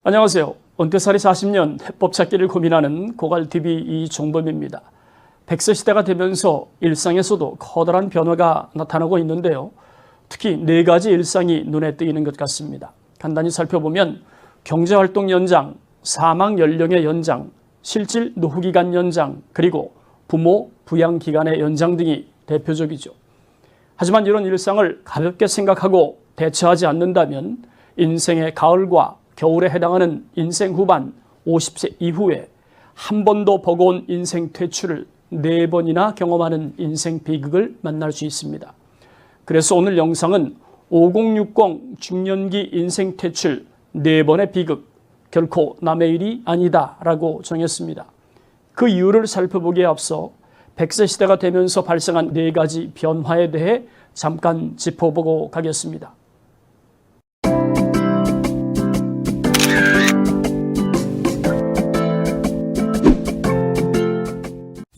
안녕하세요. 은퇴살이 40년 해법 찾기를 고민하는 고갈TV 이종범입니다. 100세 시대가 되면서 일상에서도 커다란 변화가 나타나고 있는데요. 특히 4가지 일상이 눈에 띄는 것 같습니다. 간단히 살펴보면 경제활동 연장, 사망 연령의 연장, 실질 노후기간 연장, 그리고 부모 부양기간의 연장 등이 대표적이죠. 하지만 이런 일상을 가볍게 생각하고 대처하지 않는다면 인생의 가을과 겨울에 해당하는 인생 후반 50세 이후에 한 번도 버거운 인생 퇴출을 4번이나 경험하는 인생 비극을 만날 수 있습니다. 그래서 오늘 영상은 5060 중년기 인생 퇴출 4번의 비극, 결코 남의 일이 아니다 라고 정했습니다. 그 이유를 살펴보기에 앞서 100세 시대가 되면서 발생한 4가지 변화에 대해 잠깐 짚어보고 가겠습니다.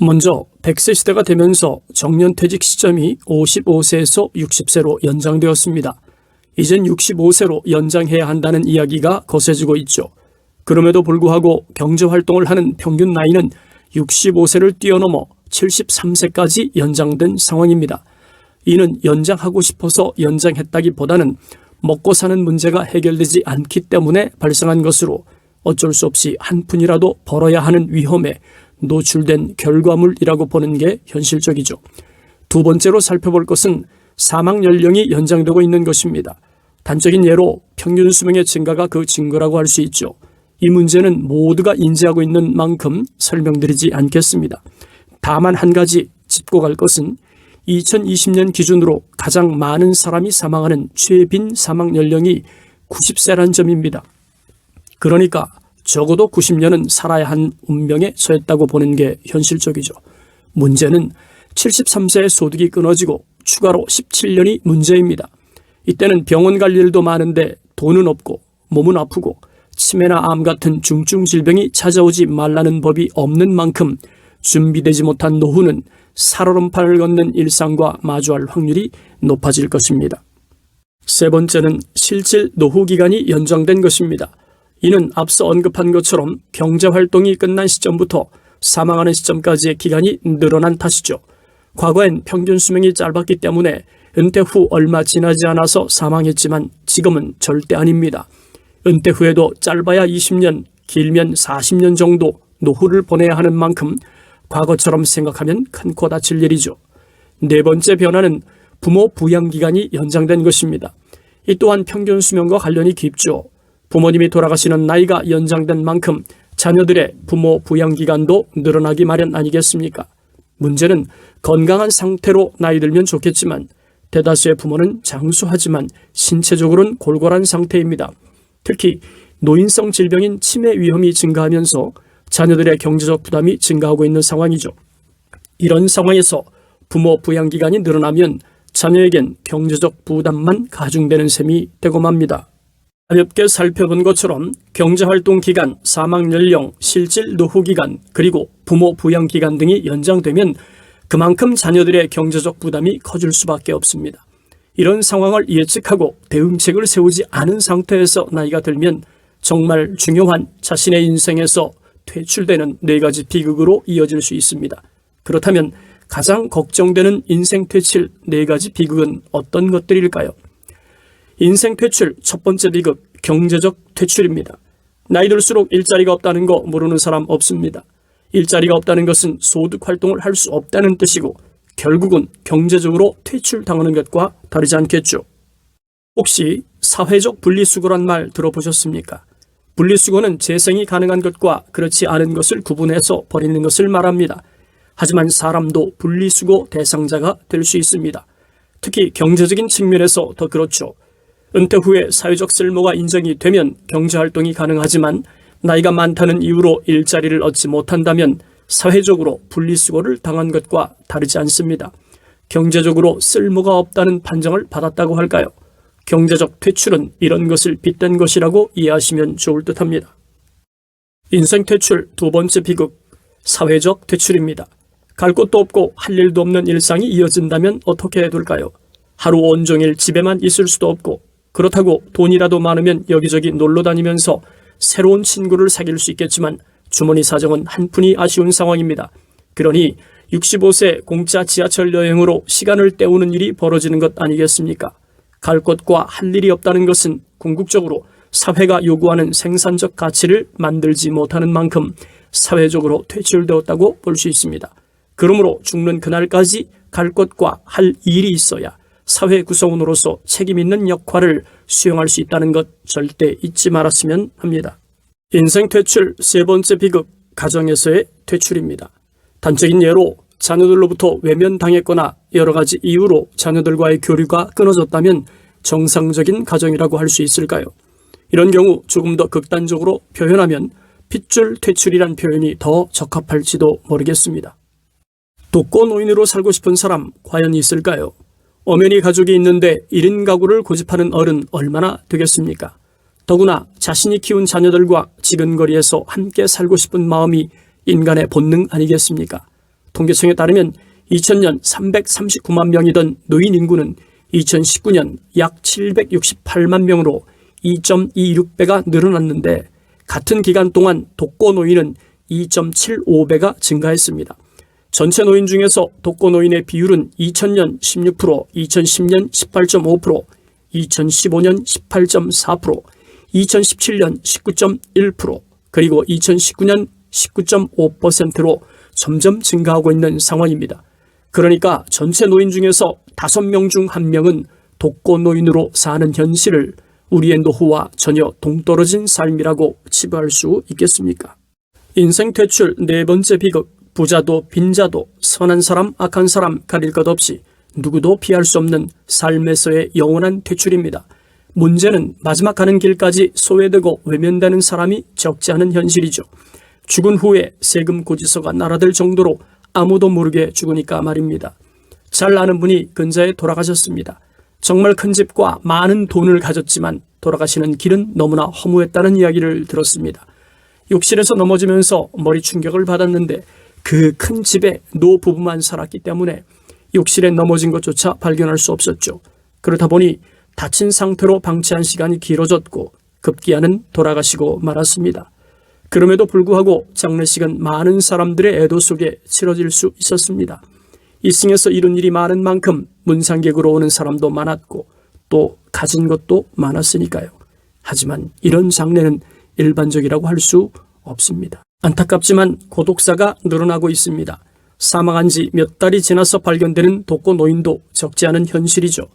먼저 100세 시대가 되면서 정년퇴직 시점이 55세에서 60세로 연장되었습니다. 이젠 65세로 연장해야 한다는 이야기가 거세지고 있죠. 그럼에도 불구하고 경제활동을 하는 평균 나이는 65세를 뛰어넘어 73세까지 연장된 상황입니다. 이는 연장하고 싶어서 연장했다기보다는 먹고 사는 문제가 해결되지 않기 때문에 발생한 것으로 어쩔 수 없이 한 푼이라도 벌어야 하는 위험에 노출된 결과물이라고 보는 게 현실적이죠. 두 번째로 살펴볼 것은 사망 연령이 연장되고 있는 것입니다. 단적인 예로 평균 수명의 증가가 그 증거라고 할 수 있죠. 이 문제는 모두가 인지하고 있는 만큼 설명드리지 않겠습니다. 다만 한 가지 짚고 갈 것은 2020년 기준으로 가장 많은 사람이 사망하는 최빈 사망 연령이 90세란 점입니다. 그러니까 적어도 90년은 살아야 한 운명에 처했다고 보는 게 현실적이죠. 문제는 73세의 소득이 끊어지고 추가로 17년이 문제입니다. 이때는 병원 갈 일도 많은데 돈은 없고 몸은 아프고 치매나 암 같은 중증 질병이 찾아오지 말라는 법이 없는 만큼 준비되지 못한 노후는 살얼음판을 걷는 일상과 마주할 확률이 높아질 것입니다. 세 번째는 실질 노후 기간이 연장된 것입니다. 이는 앞서 언급한 것처럼 경제활동이 끝난 시점부터 사망하는 시점까지의 기간이 늘어난 탓이죠. 과거엔 평균 수명이 짧았기 때문에 은퇴 후 얼마 지나지 않아서 사망했지만 지금은 절대 아닙니다. 은퇴 후에도 짧아야 20년, 길면 40년 정도 노후를 보내야 하는 만큼 과거처럼 생각하면 큰 코 다칠 일이죠. 4번째 변화는 부모 부양기간이 연장된 것입니다. 이 또한 평균 수명과 관련이 깊죠. 부모님이 돌아가시는 나이가 연장된 만큼 자녀들의 부모 부양기간도 늘어나기 마련 아니겠습니까? 문제는 건강한 상태로 나이 들면 좋겠지만 대다수의 부모는 장수하지만 신체적으로는 골골한 상태입니다. 특히 노인성 질병인 치매 위험이 증가하면서 자녀들의 경제적 부담이 증가하고 있는 상황이죠. 이런 상황에서 부모 부양기간이 늘어나면 자녀에겐 경제적 부담만 가중되는 셈이 되고 맙니다. 가볍게 살펴본 것처럼 경제활동 기간, 사망 연령, 실질 노후 기간, 그리고 부모 부양 기간 등이 연장되면 그만큼 자녀들의 경제적 부담이 커질 수밖에 없습니다. 이런 상황을 예측하고 대응책을 세우지 않은 상태에서 나이가 들면 정말 중요한 자신의 인생에서 퇴출되는 4가지 비극으로 이어질 수 있습니다. 그렇다면 가장 걱정되는 인생 퇴출 4가지 비극은 어떤 것들일까요? 인생 퇴출 첫 번째 비극, 경제적 퇴출입니다. 나이 들수록 일자리가 없다는 거 모르는 사람 없습니다. 일자리가 없다는 것은 소득 활동을 할 수 없다는 뜻이고 결국은 경제적으로 퇴출당하는 것과 다르지 않겠죠. 혹시 사회적 분리수거란 말 들어보셨습니까? 분리수거는 재생이 가능한 것과 그렇지 않은 것을 구분해서 버리는 것을 말합니다. 하지만 사람도 분리수거 대상자가 될 수 있습니다. 특히 경제적인 측면에서 더 그렇죠. 은퇴 후에 사회적 쓸모가 인정이 되면 경제활동이 가능하지만 나이가 많다는 이유로 일자리를 얻지 못한다면 사회적으로 분리수거를 당한 것과 다르지 않습니다. 경제적으로 쓸모가 없다는 판정을 받았다고 할까요? 경제적 퇴출은 이런 것을 빗댄 것이라고 이해하시면 좋을 듯합니다. 인생 퇴출 두 번째 비극, 사회적 퇴출입니다. 갈 곳도 없고 할 일도 없는 일상이 이어진다면 어떻게 해둘까요? 하루 온종일 집에만 있을 수도 없고 그렇다고 돈이라도 많으면 여기저기 놀러 다니면서 새로운 친구를 사귈 수 있겠지만 주머니 사정은 한푼이 아쉬운 상황입니다. 그러니 65세 공짜 지하철 여행으로 시간을 때우는 일이 벌어지는 것 아니겠습니까? 갈 곳과 할 일이 없다는 것은 궁극적으로 사회가 요구하는 생산적 가치를 만들지 못하는 만큼 사회적으로 퇴출되었다고 볼 수 있습니다. 그러므로 죽는 그날까지 갈 곳과 할 일이 있어야 사회 구성원으로서 책임 있는 역할을 수행할 수 있다는 것 절대 잊지 말았으면 합니다. 인생 퇴출 세 번째 비극, 가정에서의 퇴출입니다. 단적인 예로 자녀들로부터 외면당했거나 여러 가지 이유로 자녀들과의 교류가 끊어졌다면 정상적인 가정이라고 할 수 있을까요? 이런 경우 조금 더 극단적으로 표현하면 핏줄 퇴출이란 표현이 더 적합할지도 모르겠습니다. 독거노인으로 살고 싶은 사람 과연 있을까요? 엄연히 가족이 있는데 1인 가구를 고집하는 어른 얼마나 되겠습니까? 더구나 자신이 키운 자녀들과 지근거리에서 함께 살고 싶은 마음이 인간의 본능 아니겠습니까? 통계청에 따르면 2000년 339만 명이던 노인 인구는 2019년 약 768만 명으로 2.26배가 늘어났는데 같은 기간 동안 독거노인은 2.75배가 증가했습니다. 전체 노인 중에서 독거노인의 비율은 2000년 16%, 2010년 18.5%, 2015년 18.4%, 2017년 19.1%, 그리고 2019년 19.5%로 점점 증가하고 있는 상황입니다. 그러니까 전체 노인 중에서 5명 중 1명은 독거노인으로 사는 현실을 우리의 노후와 전혀 동떨어진 삶이라고 치부할 수 있겠습니까? 인생 퇴출 네 번째 비극, 부자도 빈자도 선한 사람 악한 사람 가릴 것 없이 누구도 피할 수 없는 삶에서의 영원한 퇴출입니다. 문제는 마지막 가는 길까지 소외되고 외면되는 사람이 적지 않은 현실이죠. 죽은 후에 세금 고지서가 날아들 정도로 아무도 모르게 죽으니까 말입니다. 잘 아는 분이 근자에 돌아가셨습니다. 정말 큰 집과 많은 돈을 가졌지만 돌아가시는 길은 너무나 허무했다는 이야기를 들었습니다. 욕실에서 넘어지면서 머리 충격을 받았는데 그 큰 집에 노부부만 살았기 때문에 욕실에 넘어진 것조차 발견할 수 없었죠. 그러다 보니 다친 상태로 방치한 시간이 길어졌고 급기야는 돌아가시고 말았습니다. 그럼에도 불구하고 장례식은 많은 사람들의 애도 속에 치러질 수 있었습니다. 이승에서 이룬 일이 많은 만큼 문상객으로 오는 사람도 많았고 또 가진 것도 많았으니까요. 하지만 이런 장례는 일반적이라고 할 수 없습니다. 안타깝지만 고독사가 늘어나고 있습니다. 사망한 지 몇 달이 지나서 발견되는 독거노인도 적지 않은 현실이죠.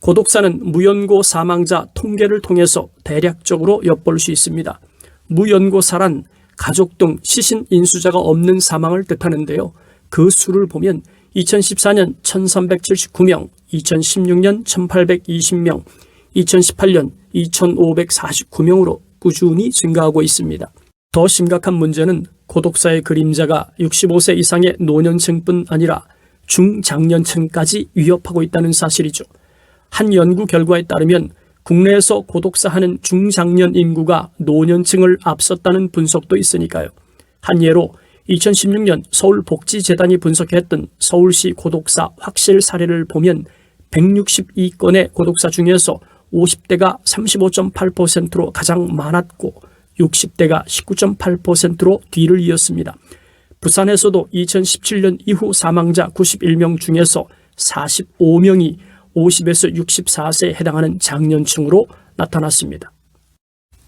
고독사는 무연고 사망자 통계를 통해서 대략적으로 엿볼 수 있습니다. 무연고사란 가족 등 시신 인수자가 없는 사망을 뜻하는데요. 그 수를 보면 2014년 1379명, 2016년 1820명, 2018년 2549명으로 꾸준히 증가하고 있습니다. 더 심각한 문제는 고독사의 그림자가 65세 이상의 노년층뿐 아니라 중장년층까지 위협하고 있다는 사실이죠. 한 연구 결과에 따르면 국내에서 고독사하는 중장년 인구가 노년층을 앞섰다는 분석도 있으니까요. 한 예로 2016년 서울복지재단이 분석했던 서울시 고독사 확실 사례를 보면 162건의 고독사 중에서 50대가 35.8%로 가장 많았고 60대가 19.8%로 뒤를 이었습니다. 부산에서도 2017년 이후 사망자 91명 중에서 45명이 50에서 64세에 해당하는 장년층으로 나타났습니다.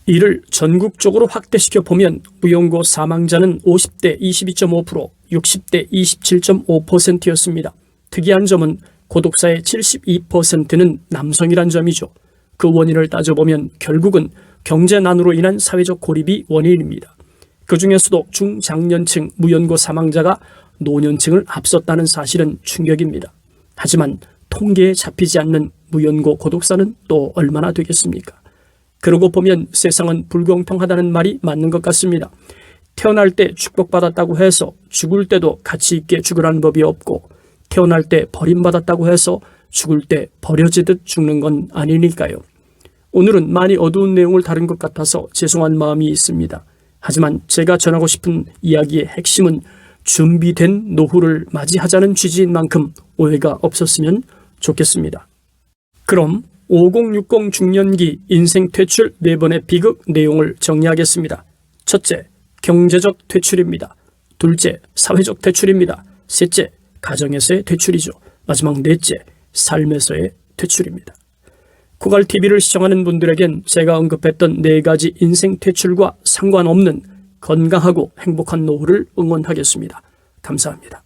이를 전국적으로 확대시켜 보면 무연고 사망자는 50대 22.5%, 60대 27.5%였습니다. 특이한 점은 고독사의 72%는 남성이란 점이죠. 그 원인을 따져보면 결국은 경제난으로 인한 사회적 고립이 원인입니다. 그 중에서도 중장년층 무연고 사망자가 노년층을 앞섰다는 사실은 충격입니다. 하지만 통계에 잡히지 않는 무연고 고독사는 또 얼마나 되겠습니까? 그러고 보면 세상은 불공평하다는 말이 맞는 것 같습니다. 태어날 때 축복받았다고 해서 죽을 때도 가치 있게 죽으라는 법이 없고 태어날 때 버림받았다고 해서 죽을 때 버려지듯 죽는 건 아니니까요. 오늘은 많이 어두운 내용을 다룬 것 같아서 죄송한 마음이 있습니다. 하지만 제가 전하고 싶은 이야기의 핵심은 준비된 노후를 맞이하자는 취지인 만큼 오해가 없었으면 좋겠습니다. 그럼 5060 중년기 인생 퇴출 4번의 비극 내용을 정리하겠습니다. 첫째, 경제적 퇴출입니다. 둘째, 사회적 퇴출입니다. 셋째, 가정에서의 퇴출이죠. 마지막 넷째, 삶에서의 퇴출입니다. 코갈TV를 시청하는 분들에겐 제가 언급했던 4가지 인생 퇴출과 상관없는 건강하고 행복한 노후를 응원하겠습니다. 감사합니다.